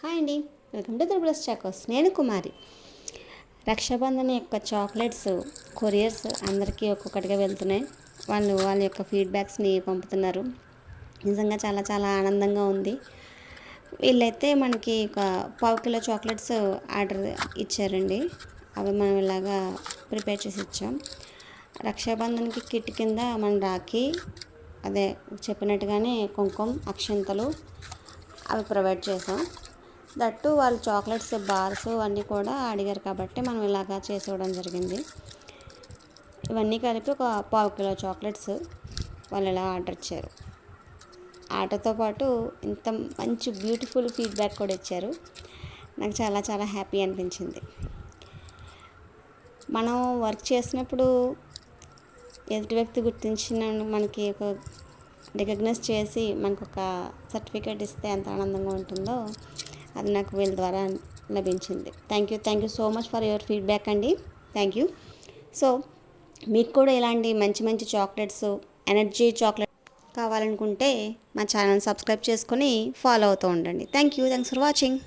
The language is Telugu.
హాయ్ అండి, వెల్కమ్ టు త్రిబుల్ చాకోస్. నేను కుమారి. రక్షాబంధన్ యొక్క చాక్లెట్స్ కొరియర్స్ అందరికీ ఒక్కొక్కటిగా వెళ్తున్నాయి. వాళ్ళ యొక్క ఫీడ్బ్యాక్స్ని పంపుతున్నారు. నిజంగా చాలా చాలా ఆనందంగా ఉంది. వీళ్ళైతే మనకి ఒక 1/2 కిలో చాక్లెట్స్ ఆర్డర్ ఇచ్చారండి. అవి మనం ఇలాగా ప్రిపేర్ చేసి ఇచ్చాం. రక్షాబంధన్కి కిట్ కింద మన రాఖీ, అదే చెప్పినట్టుగానే కుంకుమ, అక్షంతలు అవి ప్రొవైడ్ చేసాం. దట్టు వాళ్ళు చాక్లెట్స్ బార్స్ అన్నీ కూడా అడిగారు కాబట్టి మనం ఇలాగా చేసి ఇవ్వడం జరిగింది. ఇవన్నీ కలిపి ఒక 1/2 కిలో చాక్లెట్స్ వాళ్ళు ఇలా ఆర్డర్ ఇచ్చారు. ఆటతో పాటు ఇంత మంచి బ్యూటిఫుల్ ఫీడ్బ్యాక్ కూడా ఇచ్చారు. నాకు చాలా చాలా హ్యాపీ అనిపించింది. మనం వర్క్ చేసినప్పుడు ఎదుటి వ్యక్తి గుర్తించిన మనకి ఒక రికగ్నైజ్ చేసి మనకు ఒక సర్టిఫికేట్ ఇస్తే ఎంత ఆనందంగా ఉంటుందో అది నాకు వీళ్ళ ద్వారా లభించింది. Thank you so much for your feedback అండి. Thank you. సో మీకు కూడా ఇలాంటి మంచి మంచి చాక్లెట్స్, ఎనర్జీ చాక్లెట్ కావాలనుకుంటే మా ఛానల్ సబ్స్క్రైబ్ చేసుకొని ఫాలో అవుతూ ఉండండి. Thanks for watching.